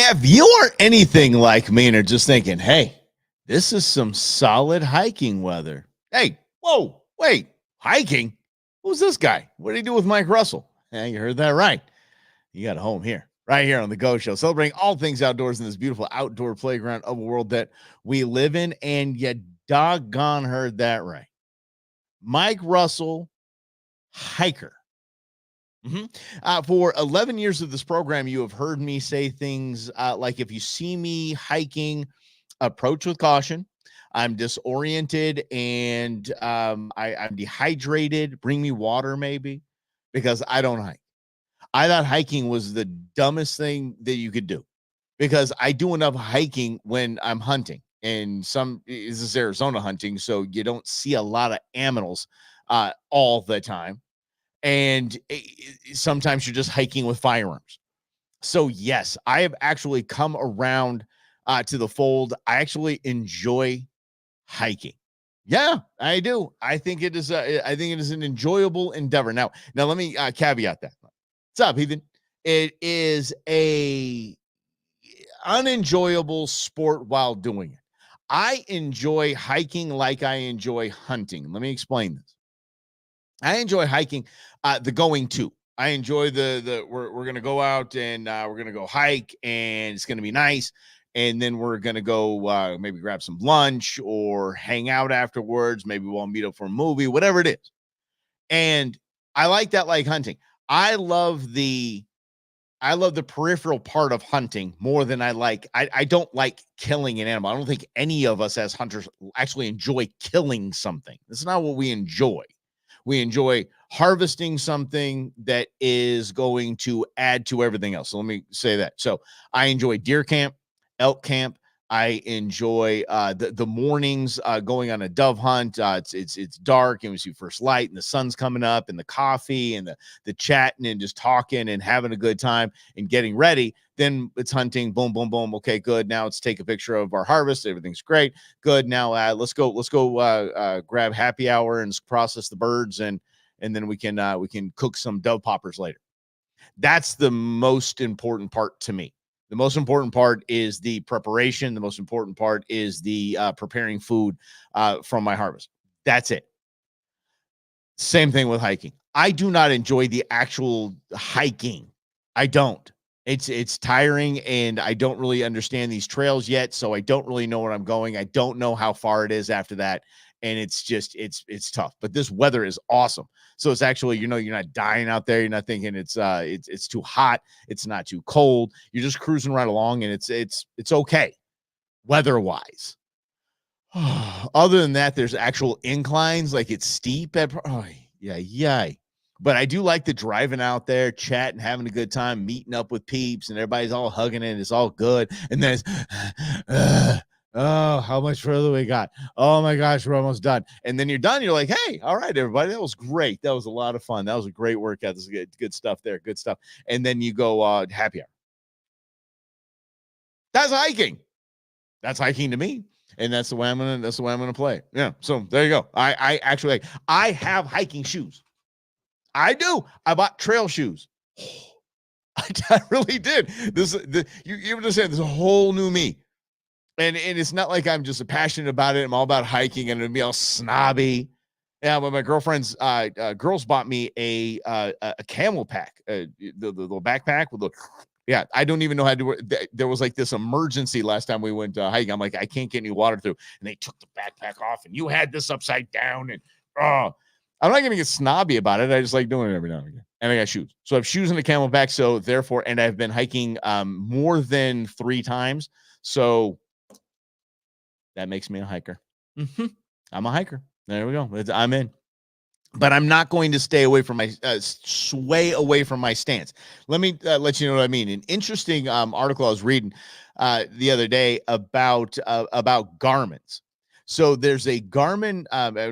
If you are anything like me and are just thinking, hey, this is some solid hiking weather. Hey, whoa, wait, hiking? Who's this guy? What did he do with Mike Russell? Yeah, you heard that right. You got a home here, right here on the Go Show, celebrating all things outdoors in this beautiful outdoor playground of a world that we live in. And you doggone heard that right. Mike Russell, hiker. For 11 years of this program, you have heard me say things like, if you see me hiking, approach with caution. I'm disoriented and I'm dehydrated. Bring me water, maybe, because I don't hike. I thought hiking was the dumbest thing that you could do because I do enough hiking when I'm hunting. And this is Arizona hunting, so you don't see a lot of aminals all the time. And sometimes you're just hiking with firearms. So yes, I have actually come around to the fold. I actually enjoy hiking. Yeah, I do. I think it is. I think it is an enjoyable endeavor. Now let me caveat that. What's up, Ethan? It is a unenjoyable sport while doing it. I enjoy hiking like I enjoy hunting. Let me explain this. I enjoy hiking, the going to. I enjoy we're gonna go out and we're gonna go hike and it's gonna be nice, and then we're gonna go maybe grab some lunch or hang out afterwards. Maybe we'll meet up for a movie, whatever it is. And I like that, like hunting. I love the peripheral part of hunting more than I don't like killing an animal. I don't think any of us as hunters actually enjoy killing something. That's not what we enjoy. We enjoy harvesting something that is going to add to everything else. So let me say that. So I enjoy deer camp, elk camp. I enjoy the mornings going on a dove hunt. It's dark and we see first light and the sun's coming up and the coffee and the chatting and just talking and having a good time and getting ready. Then it's hunting. Boom, boom, boom. Okay, good. Now let's take a picture of our harvest. Everything's great. Good. Now let's go grab happy hour and process the birds and then we can cook some dove poppers later. That's the most important part to me. The most important part is the preparation. The most important part is the preparing food from my harvest. That's it. Same thing with hiking. I do not enjoy the actual hiking. I don't. It's tiring and I don't really understand these trails yet, so I don't really know where I'm going. I don't know how far it is after that, and it's tough. But this weather is awesome. So it's actually, you're not dying out there. You're not thinking it's too hot. It's not too cold. You're just cruising right along, and it's okay weather-wise. Other than that, there's actual inclines, like it's steep at yeah. But I do like the driving out there, chatting, having a good time, meeting up with peeps, and everybody's all hugging it. It's all good. And then it's, oh, how much further we got? Oh my gosh, we're almost done. And then you're done. You're like, hey, all right, everybody, that was great. That was a lot of fun. That was a great workout. This is good stuff there. Good stuff. And then you go happy hour. That's hiking. That's hiking to me. And that's the way I'm gonna play. Yeah. So there you go. I actually I have hiking shoes. I do. I bought trail shoes. I really did. You understand? There's a whole new me, and it's not like I'm just passionate about it. I'm all about hiking and it'd be all snobby. Yeah, but my girlfriend's girls bought me a camel pack, the little backpack with the. Yeah, I don't even know how to do it. There was like this emergency last time we went hiking. I'm like, I can't get any water through, and they took the backpack off, and you had this upside down, and I'm not going to get snobby about it. I just like doing it every now and again. And I got shoes. So I have shoes in the camelback. So therefore, and I've been hiking more than 3 times. So that makes me a hiker. I'm a hiker. There we go. I'm in. But I'm not going to stay away from sway away from my stance. Let me let you know what I mean. An interesting article I was reading the other day about Garmin's. So there's a Garmin,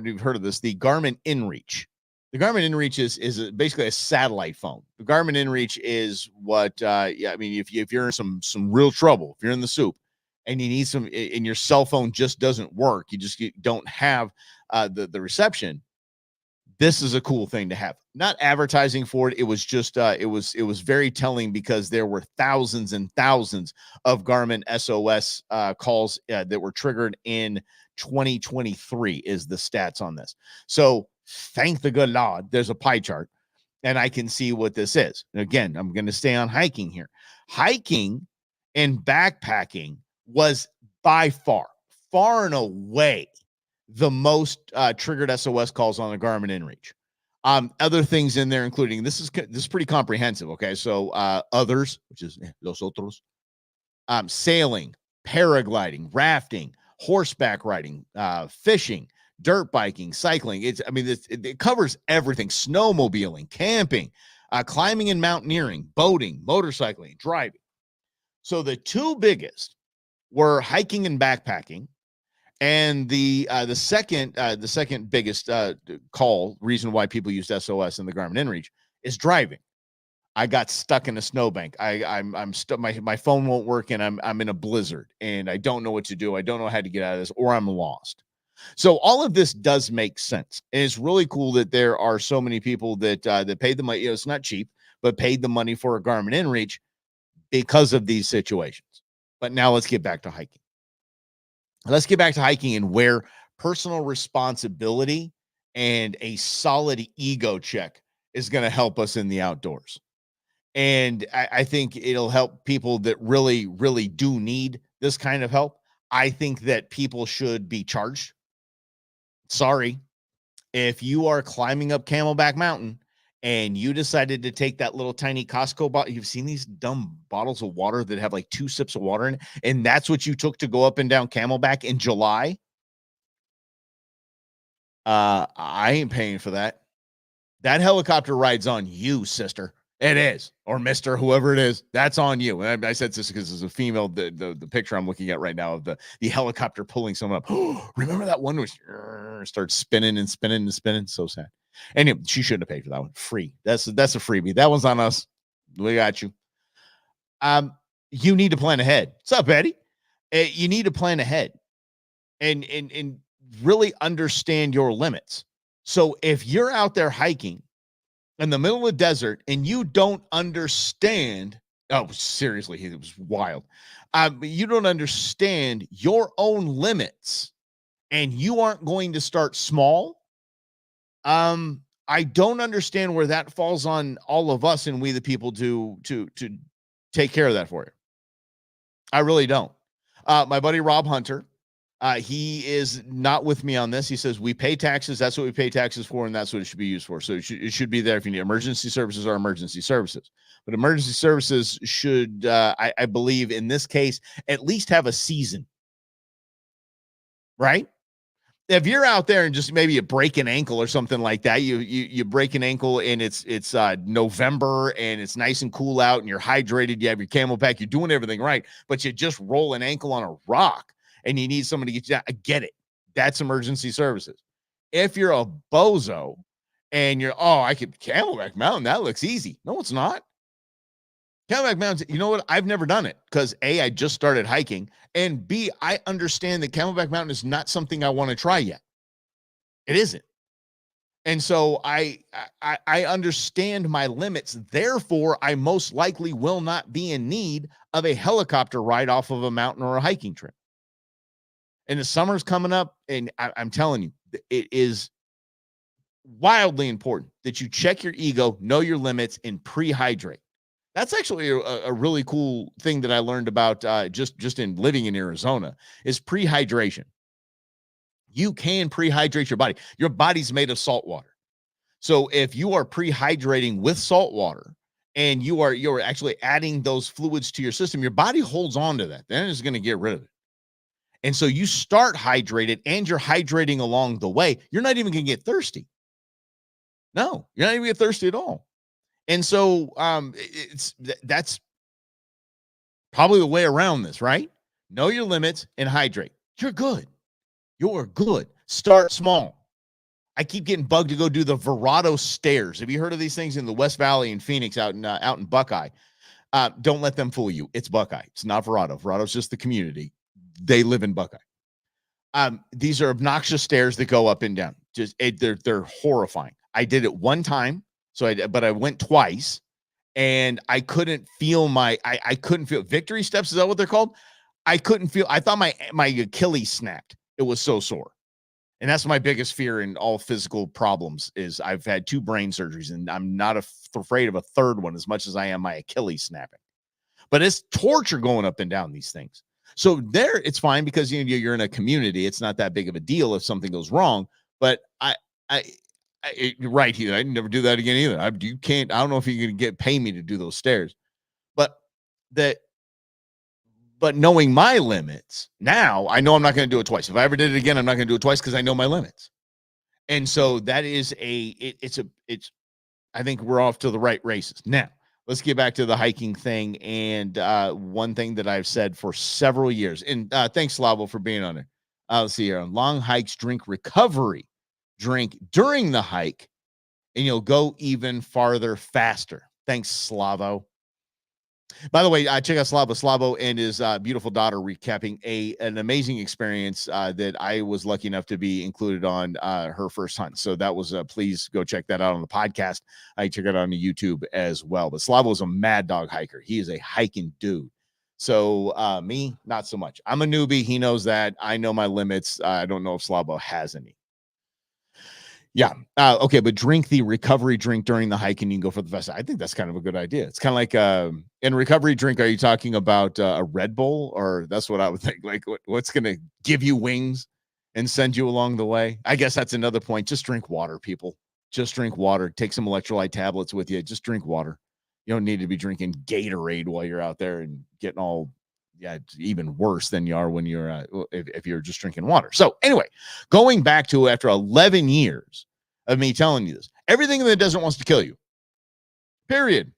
you've heard of this, the Garmin InReach. The Garmin InReach is basically a satellite phone. The Garmin InReach is what, if you're in some real trouble, if you're in the soup and you need and your cell phone just doesn't work, you don't have the reception, this is a cool thing to have. Not advertising for it. It was just it was very telling because there were thousands and thousands of Garmin SOS calls that were triggered in 2023 is the stats on this. So thank the good Lord, there's a pie chart and I can see what this is. And again, I'm going to stay on hiking here. Hiking and backpacking was by far and away the most triggered SOS calls on the Garmin InReach. Other things in there, including this is pretty comprehensive. Okay, so others, which is los otros, sailing, paragliding, rafting, horseback riding, fishing, dirt biking, cycling. It covers everything: snowmobiling, camping, climbing and mountaineering, boating, motorcycling, driving. So the two biggest were hiking and backpacking. And the second biggest reason why people used SOS in the Garmin InReach is driving. I got stuck in a snowbank. I'm stuck. My phone won't work, and I'm in a blizzard, and I don't know what to do. I don't know how to get out of this, or I'm lost. So all of this does make sense, and it's really cool that there are so many people that paid the money. It's not cheap, but paid the money for a Garmin InReach because of these situations. But now let's get back to hiking. Let's get back to hiking and where personal responsibility and a solid ego check is going to help us in the outdoors. And I think it'll help people that really, really do need this kind of help. I think that people should be charged. Sorry, if you are climbing up Camelback Mountain and you decided to take that little tiny Costco bottle, you've seen these dumb bottles of water that have like 2 sips of water in it, and that's what you took to go up and down Camelback in July. I ain't paying for that. That helicopter ride's on you, sister. It is, or Mister, whoever it is, that's on you. And I said this because it's a female. The picture I'm looking at right now of the helicopter pulling someone up. Remember that one was starts spinning and spinning and spinning. So sad. Anyway, she shouldn't have paid for that one. Free. That's a freebie. That one's on us. We got you. You need to plan ahead. What's up, Eddie? You need to plan ahead and really understand your limits. So if you're out there hiking in the middle of the desert and you don't understand, oh, seriously, it was wild. You don't understand your own limits and you aren't going to start small. I don't understand where that falls on all of us and we the people to take care of that for you. I really don't. My buddy Rob Hunter, he is not with me on this. He says we pay taxes. That's what we pay taxes for, and that's what it should be used for. So it should be there if you need emergency services or emergency services. But emergency services should, I believe, in this case, at least have a season, right? If you're out there and just maybe you break an ankle or something like that, you break an ankle and it's November and it's nice and cool out and you're hydrated, you have your Camelback, you're doing everything right, but you just roll an ankle on a rock and you need somebody to get you down. I get it. That's emergency services. If you're a bozo and you're, I could Camelback Mountain, that looks easy. No, it's not. Camelback Mountain, you know what? I've never done it because A, I just started hiking, and B, I understand that Camelback Mountain is not something I want to try yet. It isn't. And so I understand my limits. Therefore, I most likely will not be in need of a helicopter ride off of a mountain or a hiking trip. And the summer's coming up, and I'm telling you, it is wildly important that you check your ego, know your limits, and pre-hydrate. That's actually a really cool thing that I learned about just in living in Arizona is prehydration. You can prehydrate your body. Your body's made of salt water. So if you are prehydrating with salt water and you're actually adding those fluids to your system, your body holds on to that. Then it's going to get rid of it. And so you start hydrated and you're hydrating along the way. You're not even going to get thirsty. No, you're not even going to get thirsty at all. And so that's probably the way around this, right? Know your limits and hydrate. You're good. You're good. Start small. I keep getting bugged to go do the Verado stairs. Have you heard of these things in the West Valley in Phoenix out in Buckeye? Don't let them fool you. It's Buckeye. It's not Verado. Verado's just the community. They live in Buckeye. These are obnoxious stairs that go up and down. They're horrifying. I did it one time, but I went twice, and I couldn't feel I couldn't feel victory steps. Is that what they're called? I couldn't feel. I thought my Achilles snapped. It was so sore. And that's my biggest fear in all physical problems is I've had 2 brain surgeries, and I'm not afraid of a third one as much as I am my Achilles snapping. But it's torture going up and down these things. So there, it's fine because you're in a community. It's not that big of a deal if something goes wrong. But right here, I never do that again either. You can't. I don't know if you can pay me to do those stairs. But that But knowing my limits, now I know I'm not going to do it twice. If I ever did it again, I'm not going to do it twice because I know my limits. And so that is I think we're off to the right races. Now, let's get back to the hiking thing. And one thing that I've said for several years, and thanks, Slavo, for being on it. Let's see here. Long hikes, drink recovery. Drink during the hike, and you'll go even farther faster. Thanks, Slavo. By the way, check out Slavo and his beautiful daughter recapping an amazing experience that I was lucky enough to be included on her first hunt. So that was please go check that out on the podcast. I check it out on the YouTube as well. But Slavo is a mad dog hiker. He is a hiking dude. So me, not so much. I'm a newbie. He knows that. I know my limits. I don't know if Slavo has any. Yeah. Okay. But drink the recovery drink during the hike and you can go for the festival. I think that's kind of a good idea. It's kind of like in recovery drink. Are you talking about a Red Bull, or that's what I would think? Like what's going to give you wings and send you along the way? I guess that's another point. Just drink water, people. Just drink water. Take some electrolyte tablets with you. Just drink water. You don't need to be drinking Gatorade while you're out there and getting all, it's even worse than you are when you're if you're just drinking water. So anyway, going back to after 11 years of me telling you this, everything in the desert wants to kill you. Period.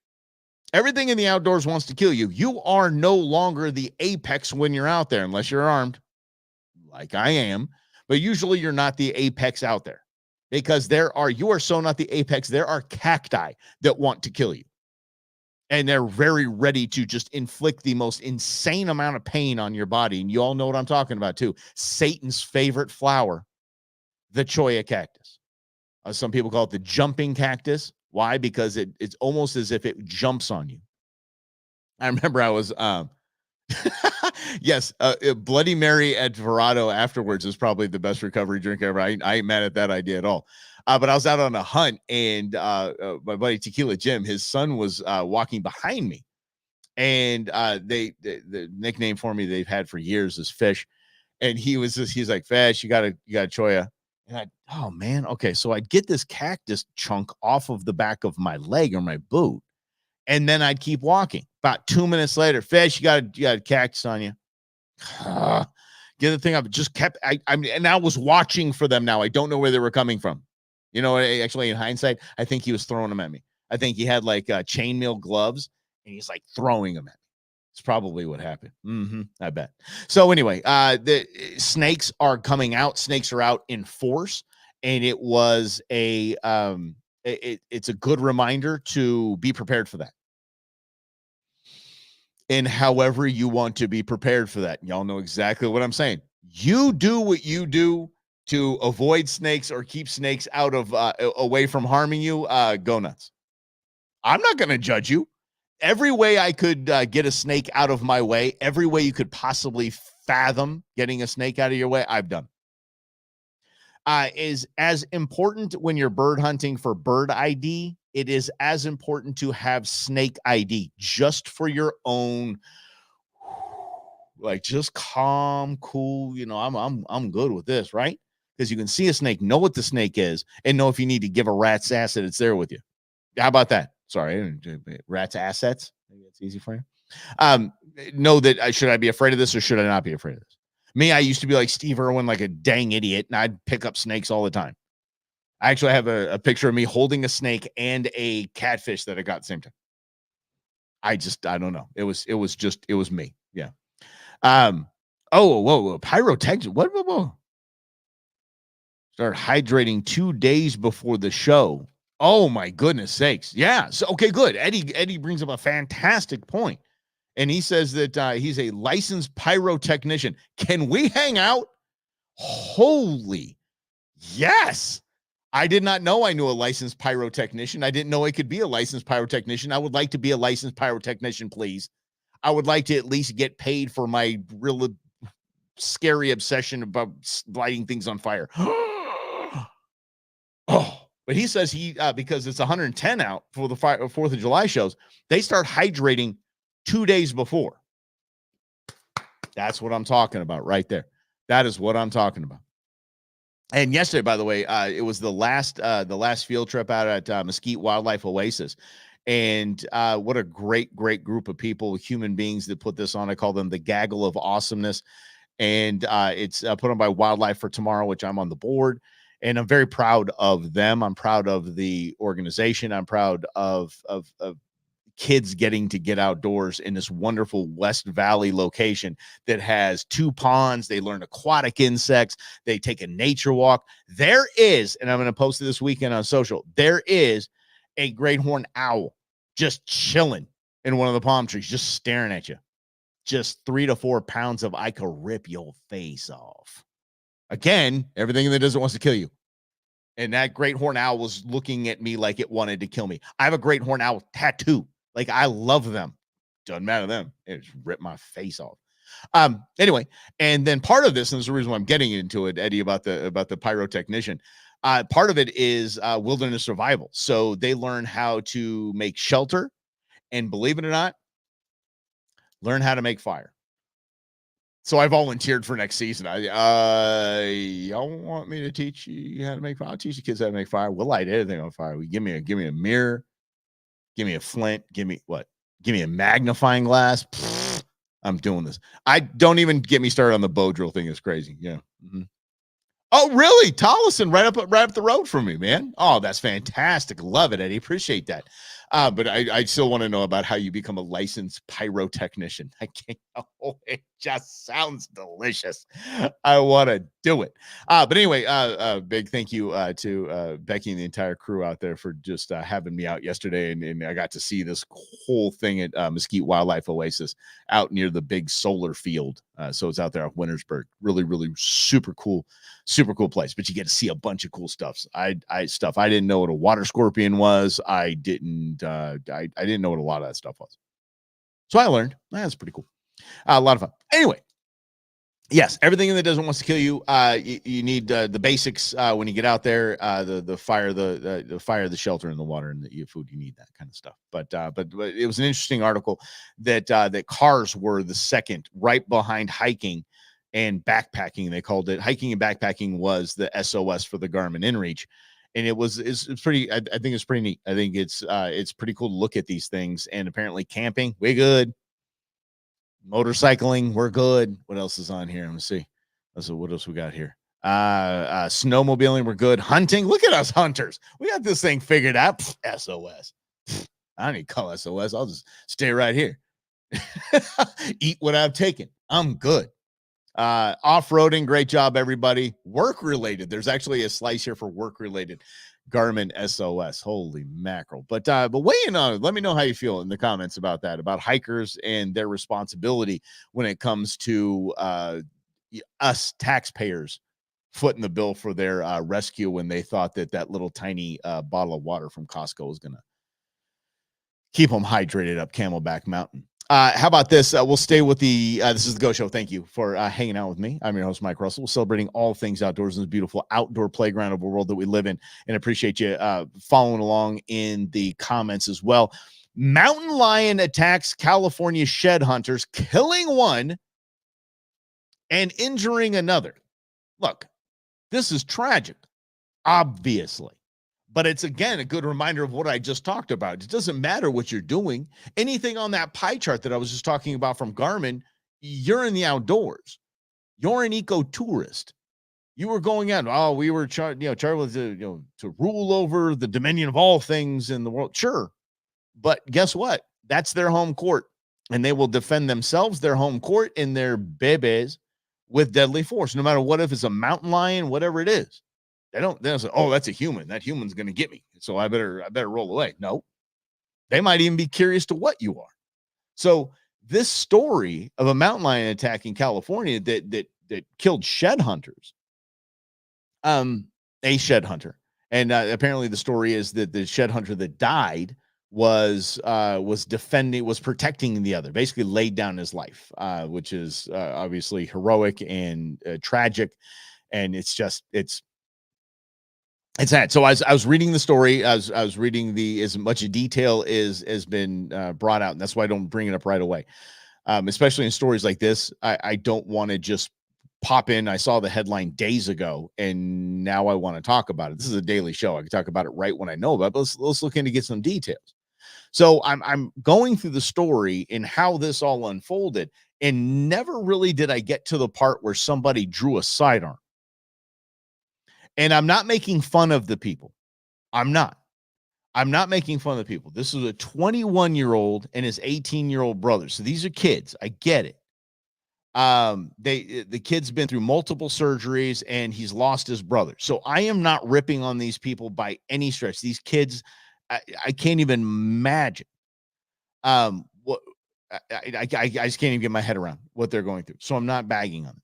Everything in the outdoors wants to kill you. You are no longer the apex when you're out there, unless you're armed, like I am. But usually you're not the apex out there because you are so not the apex. There are cacti that want to kill you. And they're very ready to just inflict the most insane amount of pain on your body. And you all know what I'm talking about, too. Satan's favorite flower, the cholla cactus. Some people call it the jumping cactus. Why? Because it's almost as if it jumps on you. I remember I was, yes, Bloody Mary at Verado afterwards is probably the best recovery drink ever. I ain't mad at that idea at all. But I was out on a hunt, and my buddy Tequila Jim, his son was walking behind me, and the nickname for me they've had for years is Fish, and he's like, Fish, you got a cholla, and oh man, okay, so I'd get this cactus chunk off of the back of my leg or my boot, and then I'd keep walking. About 2 minutes later, Fish, you got a cactus on you. Get the thing up. Just kept. And I was watching for them. Now I don't know where they were coming from. You know, actually, in hindsight, I think he was throwing them at me. I think he had like chainmail gloves, and he's like throwing them at me. It's probably what happened. I bet. So anyway, the snakes are coming out. Snakes are out in force, and it was it's a good reminder to be prepared for that. And however you want to be prepared for that, y'all know exactly what I'm saying. You do what you do to avoid snakes or keep snakes out of away from harming you. Go nuts. I'm not going to judge you. Every way I could get a snake out of my way, every way you could possibly fathom getting a snake out of your way, I've done. Is as important when you're bird hunting for bird ID. It is as important to have snake ID just for your own, like just calm, cool. You know, I'm good with this, right? Because you can see a snake, know what the snake is, and know if you need to give a rat's ass that it's there with you. How about that? Sorry, rat's assets. Maybe that's easy for you. Know that should I be afraid of this or should I not be afraid of this? Me, I used to be like Steve Irwin, like a dang idiot, and I'd pick up snakes all the time. I actually have a picture of me holding a snake and a catfish that I got at the same time. I don't know. It was me. Yeah. Whoa. Pyrotechnics. Whoa. Start hydrating 2 days before the show. Oh my goodness sakes. Yeah. So, okay, good. Eddie brings up a fantastic point. And he says that he's a licensed pyrotechnician. Can we hang out? Holy yes. I did not know I knew a licensed pyrotechnician. I didn't know I could be a licensed pyrotechnician. I would like to be a licensed pyrotechnician, please. I would like to at least get paid for my real scary obsession about lighting things on fire. Oh, but he says because it's 110 out for the 4th of July shows, they start hydrating 2 days before. That's what I'm talking about right there. That is what I'm talking about. And yesterday, by the way, it was the last field trip out at Mesquite Wildlife Oasis. And what a great group of people, human beings that put this on. I call them the gaggle of awesomeness. And it's put on by Wildlife for Tomorrow, which I'm on the board. And I'm very proud of them. I'm proud of the organization. I'm proud of kids getting to get outdoors in this wonderful West Valley location that has 2 ponds. They learn aquatic insects. They take a nature walk. There is, and I'm going to post it this weekend on social, there is a great horned owl just chilling in one of the palm trees, just staring at you. Just 3 to 4 pounds of I could rip your face off. Again, everything in the desert wants to kill you. And that great horned owl was looking at me like it wanted to kill me. I have a great horned owl tattoo. Like, I love them. Doesn't matter to them. It just ripped my face off. Anyway, and then part of this, and this is the reason why I'm getting into it, Eddie, about the pyrotechnician. Part of it is wilderness survival. So they learn how to make shelter, and believe it or not, learn how to make fire. So I volunteered for next season. Y'all want me to teach you how to make fire? I'll teach the kids how to make fire. We'll light anything on fire. Give me a mirror, give me a flint, give me a magnifying glass. Pfft, I'm doing this. I don't even get me started on the bow drill thing. It's crazy. Yeah. Mm-hmm. Oh, really? Tolleson, right up the road from me, man. Oh, that's fantastic. Love it, Eddie. Appreciate that. But I still want to know about how you become a licensed pyrotechnician. I can't. Oh, it just sounds delicious. I want to do it. But anyway, big thank you to Becky and the entire crew out there for just having me out yesterday, and I got to see this whole thing at Mesquite Wildlife Oasis out near the big solar field. So it's out there at Wintersburg. Really, really super cool place. But you get to see a bunch of cool stuff. I didn't know what a water scorpion was. I didn't know what a lot of that stuff was. So I learned. That's pretty cool. A lot of fun. Anyway, yes, everything in the desert wants to kill you. You need the basics when you get out there. The fire, the fire, the shelter, and the water, and the food. You need that kind of stuff. But it was an interesting article that cars were the second, right behind hiking and backpacking. They called it hiking and backpacking was the SOS for the Garmin InReach. And it's pretty. I think it's pretty neat. I think it's pretty cool to look at these things. And apparently, camping, we're good. Motorcycling, we're good. What else is on here? Let me see. What else we got here? Snowmobiling, we're good. Hunting, look at us hunters. We got this thing figured out. SOS. I don't need to call SOS. I'll just stay right here. Eat what I've taken. I'm good. Off-roading, great job, everybody. Work-related. There's actually a slice here for work-related. Garmin SOS. Holy mackerel. But weigh in on it. Let me know how you feel in the comments about that, about hikers and their responsibility when it comes to us taxpayers footing the bill for their rescue when they thought that little tiny bottle of water from Costco was going to keep them hydrated up Camelback Mountain. How about this? We'll stay with this is the Go Show. Thank you for hanging out with me. I'm your host, Mike Russell. We're celebrating all things outdoors in this beautiful outdoor playground of a world that we live in, and appreciate you following along in the comments as well. Mountain lion attacks California shed hunters, killing one and injuring another. Look, this is tragic, obviously. But it's, again, a good reminder of what I just talked about. It doesn't matter what you're doing. Anything on that pie chart that I was just talking about from Garmin, you're in the outdoors. You're an eco-tourist. You were going out. Oh, we were charged to rule over the dominion of all things in the world. Sure. But guess what? That's their home court. And they will defend themselves, their home court, and their babies with deadly force. No matter what, if it's a mountain lion, whatever it is. They don't say, oh, that's a human. That human's going to get me. So I better roll away. No, they might even be curious to what you are. So this story of a mountain lion attack in California that killed shed hunters, a shed hunter, And apparently, the story is that the shed hunter that died was defending, was protecting the other, basically laid down his life, which is obviously heroic and tragic. And it's sad. So I was reading the story. I was reading as much detail is has been brought out, and that's why I don't bring it up right away. Especially in stories like this, I don't want to just pop in. I saw the headline days ago, and now I want to talk about it. This is a daily show. I can talk about it right when I know about it. But let's look in to get some details. So I'm going through the story and how this all unfolded, and never really did I get to the part where somebody drew a sidearm. And I'm not making fun of the people. I'm not. I'm not making fun of the people. This is a 21-year-old and his 18-year-old brother. So these are kids. I get it. The kid's been through multiple surgeries and he's lost his brother. So I am not ripping on these people by any stretch. These kids, I can't even imagine what I just can't even get my head around what they're going through. So I'm not bagging on them.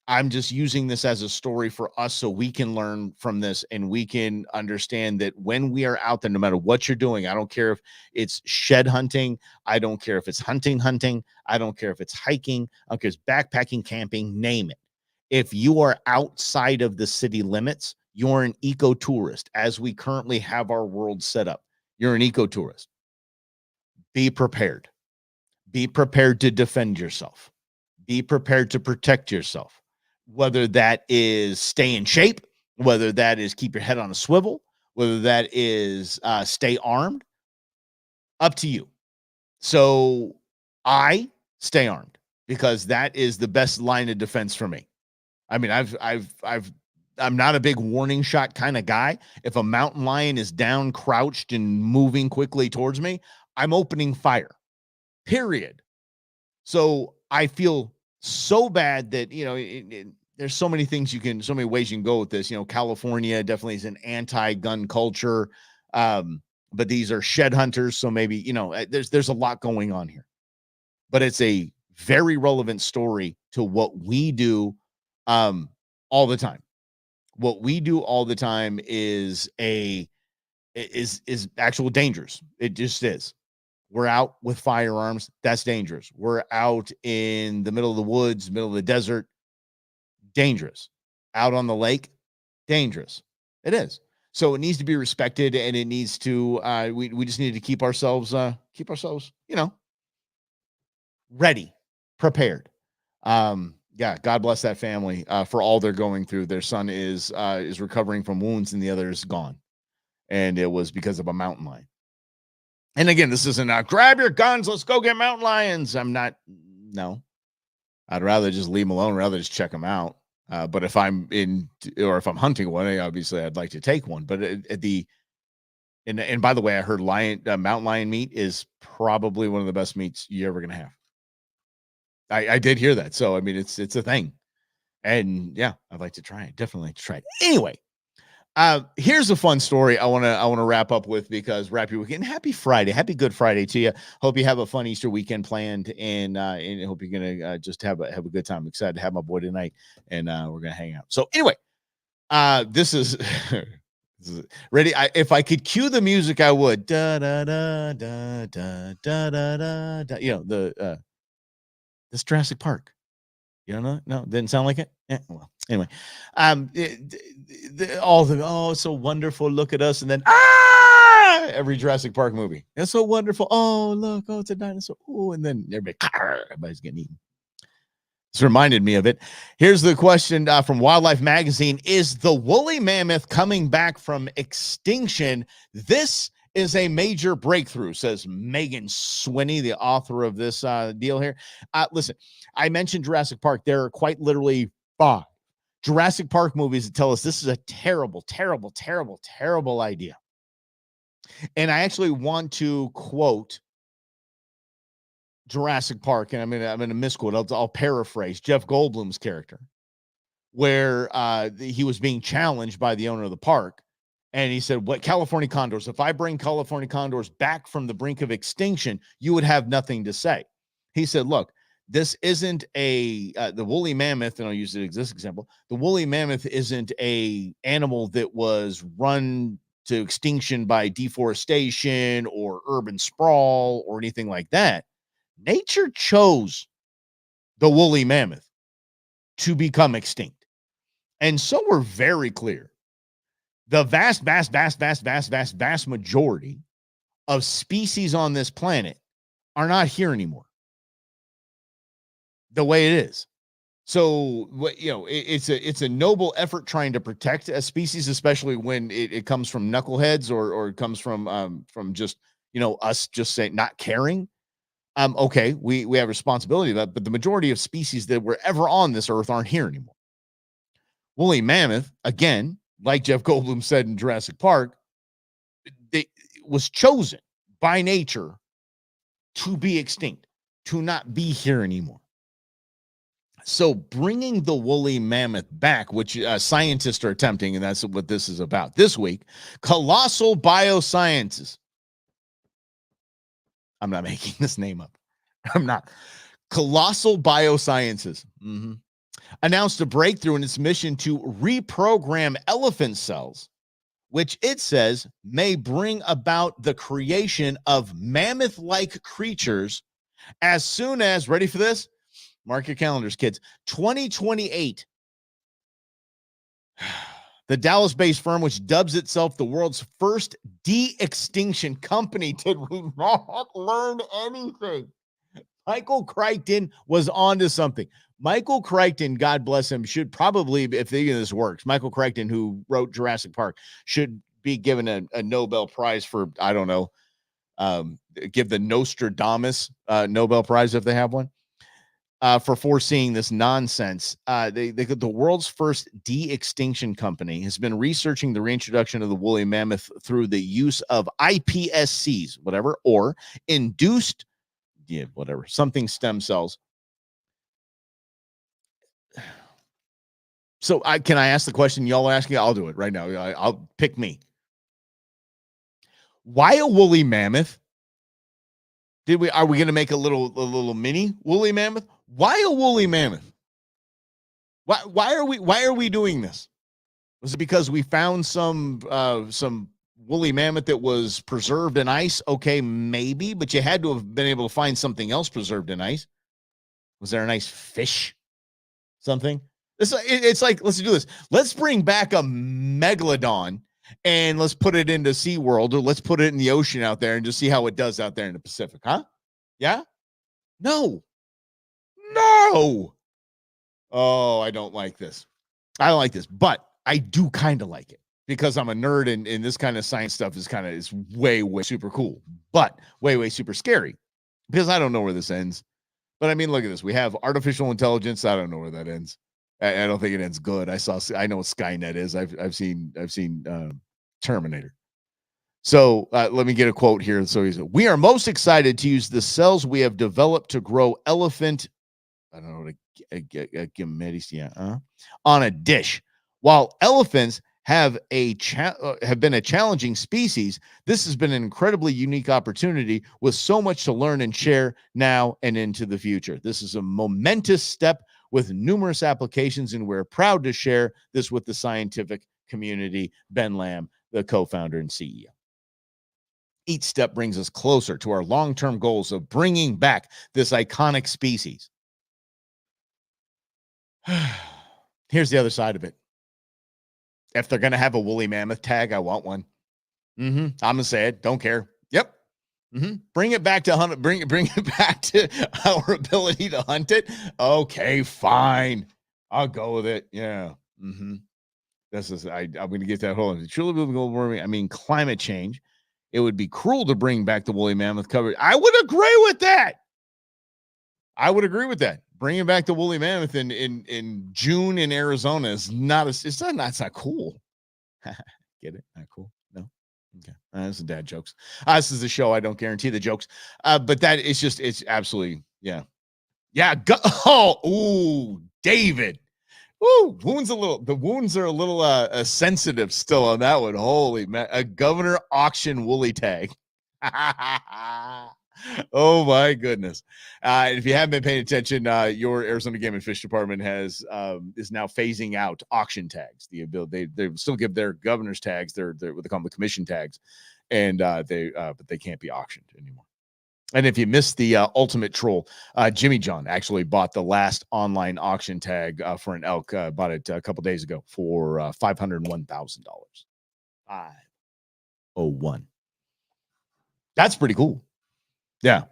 I'm just using this as a story for us so we can learn from this and we can understand that when we are out there, no matter what you're doing, I don't care if it's shed hunting, I don't care if it's hunting, I don't care if it's hiking, I don't care if it's backpacking, camping, name it. If you are outside of the city limits, you're an eco-tourist, as we currently have our world set up. You're an eco-tourist. Be prepared. Be prepared to defend yourself. Be prepared to protect yourself. Whether that is stay in shape, whether that is keep your head on a swivel, whether that is stay armed, up to you. So I stay armed because that is the best line of defense for me. I mean, I'm not a big warning shot kind of guy. If a mountain lion is down, crouched, and moving quickly towards me, I'm opening fire. Period. So I feel so bad that, there's so many things so many ways you can go with this. California definitely is an anti-gun culture. But these are shed hunters. So maybe, there's a lot going on here, but it's a very relevant story to what we do all the time. What we do all the time is actual dangers. It just is. We're out with firearms. That's dangerous. We're out in the middle of the woods, middle of the desert. Dangerous. Out on the lake. Dangerous. It is. So it needs to be respected, and it needs to. We just need to keep ourselves, ready, prepared. Yeah. God bless that family for all they're going through. Their son is recovering from wounds, and the other is gone, and it was because of a mountain lion. And again, this isn't grab your guns, let's go get mountain lions. No. I'd rather just leave them alone, rather just check them out. But if I'm if I'm hunting one, obviously I'd like to take one. But and by the way, I heard mountain lion meat is probably one of the best meats you're ever going to have. I did hear that. So, I mean, it's a thing. And yeah, I'd like to try it. Definitely like to try it. Anyway. Here's a fun story I want to wrap up with because wrap your weekend. Happy Friday. Happy Good Friday to you. Hope you have a fun Easter weekend planned and hope you're going to just have a good time. I'm excited to have my boy tonight and we're going to hang out. So anyway, this is, this is ready. If I could cue the music, I would. Da, da, da, da, da, da, da, da. This Jurassic Park. You don't know? No, didn't sound like it. Yeah, well, anyway, it's so wonderful. Look at us, and then every Jurassic Park movie. It's so wonderful. Oh, look, it's a dinosaur. Oh, and then everybody's getting eaten. This reminded me of it. Here's the question from Wildlife Magazine: is the woolly mammoth coming back from extinction? This is a major breakthrough, says Megan Swinney, the author of this deal here. Listen, I mentioned Jurassic Park. There are quite literally 5 Jurassic Park movies that tell us this is a terrible, terrible, terrible, terrible idea. And I actually want to quote Jurassic Park, and I'm gonna misquote. I'll paraphrase Jeff Goldblum's character, where he was being challenged by the owner of the park. And he said, what California condors, if I bring California condors back from the brink of extinction, you would have nothing to say. He said, look, This isn't the woolly mammoth, and I'll use this example. The woolly mammoth isn't a animal that was run to extinction by deforestation or urban sprawl or anything like that. Nature chose the woolly mammoth to become extinct. And so we're very clear. The vast majority of species on this planet are not here anymore the way it is. So, it's a noble effort trying to protect a species, especially when it comes from knuckleheads or it comes from just, us just saying not caring. Okay, we have responsibility to that, but the majority of species that were ever on this earth aren't here anymore. Woolly mammoth, again, like Jeff Goldblum said in Jurassic Park, it was chosen by nature to be extinct, to not be here anymore. So bringing the woolly mammoth back, which scientists are attempting, and that's what this is about this week, Colossal Biosciences. I'm not making this name up. I'm not. Colossal Biosciences announced a breakthrough in its mission to reprogram elephant cells, which it says may bring about the creation of mammoth-like creatures as soon as, ready for this? Mark your calendars, kids. 2028. The Dallas-based firm, which dubs itself the world's first de-extinction company, did we not learn anything? Michael Crichton was onto something. Michael Crichton, God bless him, should probably, if any of this works, Michael Crichton, who wrote Jurassic Park, should be given a Nobel Prize for, I don't know, give the Nostradamus Nobel Prize if they have one. For foreseeing this nonsense. The world's first de-extinction company has been researching the reintroduction of the woolly mammoth through the use of iPSCs, or induced, something stem cells. So can I ask the question y'all are asking? I'll do it right now. I'll pick me. Why a woolly mammoth? Are we going to make a little mini woolly mammoth? Why a woolly mammoth? Why are we doing this? Was it because we found some woolly mammoth that was preserved in ice? Okay, maybe, but you had to have been able to find something else preserved in ice. Was there a nice fish? Something? It's like, let's do this. Let's bring back a megalodon and let's put it into SeaWorld, or let's put it in the ocean out there and just see how it does out there in the Pacific, huh? Yeah? No. Oh, I don't like this. I don't like this, but I do kind of like it because I'm a nerd and this kind of science stuff is way super cool, but way super scary because I don't know where this ends. But I mean, look at this. We have artificial intelligence. I don't know where that ends. I don't think it ends good. I know what Skynet is. I've seen Terminator. So let me get a quote here. So he said, "We are most excited to use the cells we have developed to grow elephant, I don't know what on a dish. While elephants have been a challenging species, this has been an incredibly unique opportunity with so much to learn and share now and into the future. This is a momentous step with numerous applications, and we're proud to share this with the scientific community." Ben Lamb, the co-founder and CEO. Each step brings us closer to our long-term goals of bringing back this iconic species. Here's the other side of it. If they're going to have a woolly mammoth tag, I want one. I'm going to say it. Don't care. Yep. Bring it back to hunt it. Bring it back to our ability to hunt it. Okay, fine. I'll go with it. Yeah. This is, I'm going to get that whole, truly global warming. I mean, climate change. It would be cruel to bring back the woolly mammoth cover. I would agree with that. Bringing back the woolly mammoth in June in Arizona is not cool. Get it? Not cool. No. Okay. That's some dad jokes. This is a show. I don't guarantee the jokes. But that is just, it's absolutely, yeah. David. Ooh, the wounds are a little sensitive still on that one. Holy man, a governor auction woolly tag. Oh my goodness! If you haven't been paying attention, your Arizona Game and Fish Department has is now phasing out auction tags. The ability they still give their governor's tags, their what they call them, the commission tags, and but they can't be auctioned anymore. And if you missed the ultimate troll, Jimmy John actually bought the last online auction tag for an elk. Bought it a couple days ago for $501,000. 501. That's pretty cool. Yeah.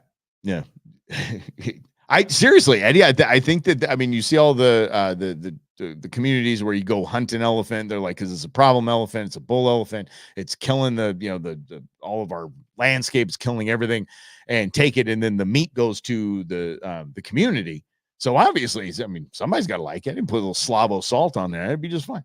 Yeah. I seriously, Eddie, I think that, I mean, you see all the communities where you go hunt an elephant. They're like, because it's a problem elephant, it's a bull elephant, it's killing the all of our landscapes, killing everything, and take it, and then the meat goes to the community. So obviously, I mean, somebody's got to like it and put a little Slavo salt on there. It'd be just fine.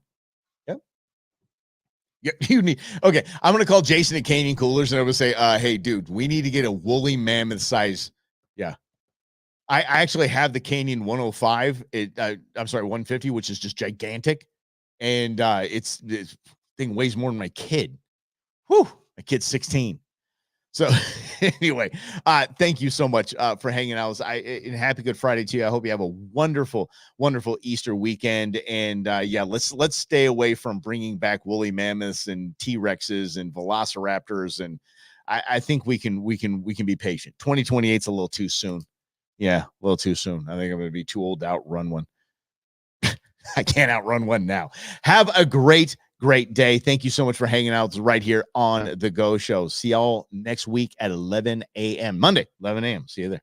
Yeah, you need. Okay, I'm gonna call Jason at Canyon Coolers, and I'm gonna say, "Hey, dude, we need to get a woolly mammoth size." Yeah, I actually have the Canyon 105. I'm sorry, 150, which is just gigantic, and this thing weighs more than my kid. Whew, my kid's 16. So anyway, thank you so much for hanging out. And happy Good Friday to you. I hope you have a wonderful, wonderful Easter weekend. And yeah, let's stay away from bringing back woolly mammoths and T-Rexes and velociraptors. And I think we can be patient. 2028 is a little too soon. Yeah, a little too soon. I think I'm going to be too old to outrun one. I can't outrun one now. Have a great day. Thank you so much for hanging out right here on The Go Show. See y'all next week at 11 a.m. Monday, 11 a.m. See you there.